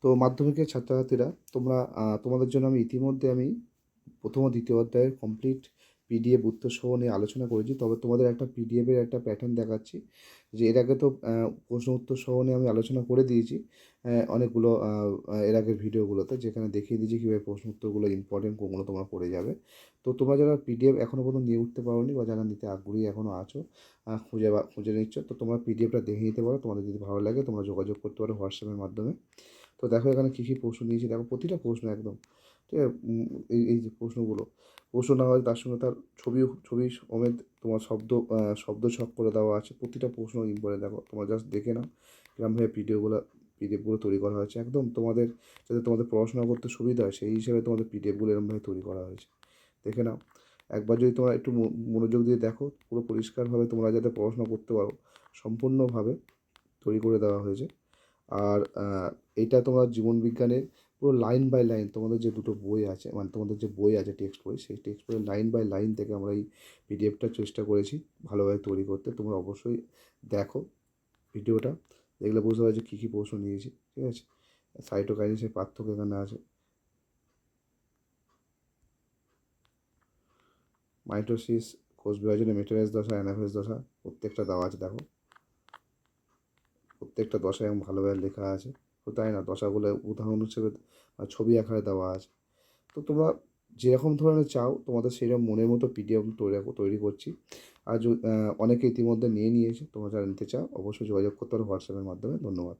তো মাধ্যমিকের ছাত্রছাত্রীরা তোমরা তোমাদের জন্য আমি প্রথম ও দ্বিতীয় অধ্যায়ের কমপ্লিট পিডিএফ উত্তর সহ নিয়ে আলোচনা করেছি। তবে তোমাদের একটা পিডিএফের একটা প্যাটার্ন দেখাচ্ছি, যে এর আগে তো প্রশ্ন উত্তর সহ নিয়ে আমি আলোচনা করে দিয়েছি অনেকগুলো এর আগের ভিডিওগুলোতে, যেখানে দেখিয়ে দিয়েছি কীভাবে প্রশ্ন উত্তরগুলো ইম্পর্টেন্ট কোনগুলো তোমরা পড়ে যাবে। তো তোমরা যারা পিডিএফ এখনও পর্যন্ত নিয়ে উঠতে পারোনি বা যারা নিতে আগ্রহী এখনও আছো, খুঁজে নিচ্ছ, তো তোমরা পিডিএফটা দেখে নিতে পারো। তোমাদের যদি ভালো লাগে তোমরা যোগাযোগ করতে পারো হোয়াটসঅ্যাপের মাধ্যমে। তো দেখো এখানে কী কী প্রশ্ন দিয়েছি, দেখো প্রতিটা প্রশ্ন একদম ঠিক আছে। এই যে প্রশ্ন না হয় তার সঙ্গে তার ছবি সমেত তোমার শব্দ ছক করে দেওয়া আছে। প্রতিটা প্রশ্ন ইম্পর্টেন্ট, দেখো তোমরা জাস্ট দেখে নাও কিরমভাবে পিডিএফগুলো তৈরি করা হয়েছে, একদম তোমাদের যাতে তোমাদের পড়াশোনা করতে সুবিধা হয় সেই হিসাবে তোমাদের পিডিএফগুলো এরকমভাবে তৈরি করা হয়েছে। দেখে নাও একবার, যদি তোমরা একটু মনোযোগ দিয়ে দেখো, পুরো পরিষ্কারভাবে তোমরা যাতে পড়াশোনা করতে পারো সম্পূর্ণভাবে তৈরি করে দেওয়া হয়েছে। আর এইটা তোমার জীবনবিজ্ঞানের পুরো লাইন বাই লাইন, তোমাদের যে দুটো বই আছে, মানে তোমাদের যে বই আছে টেক্সট বই, সেই টেক্সট বইয়ের লাইন বাই লাইন থেকে আমরা এই পিডিএফটা চেষ্টা করেছি ভালোভাবে তৈরি করতে। তোমরা অবশ্যই দেখো ভিডিওটা, দেখলে বুঝতে পারছো কী কী প্রশ্ন নিয়েছি, ঠিক আছে। সাইটোকাইনেসিসের পার্থক্য এখানে আছে, মাইটোসিস, কোষ বিভাজনে মেটাফেজ দশা, অ্যানাফেজ দশা প্রত্যেকটা দেওয়া আছে। দেখো প্রত্যেকটা দশা এবং ভালোভাবে লেখা আছে। তো তাই না, দশাগুলো উদাহরণ হিসেবে ছবি আকারে দেওয়া আছে। তো তোমরা যেরকম ধরনের চাও তোমাদের সেরকম মনের মতো পিডিএফ তৈরি করছি। আর অনেকে ইতিমধ্যে নিয়ে নিয়েছে, তোমরা যারা নিতে চাও অবশ্যই যোগাযোগ করতে পারো হোয়াটসঅ্যাপের মাধ্যমে। ধন্যবাদ।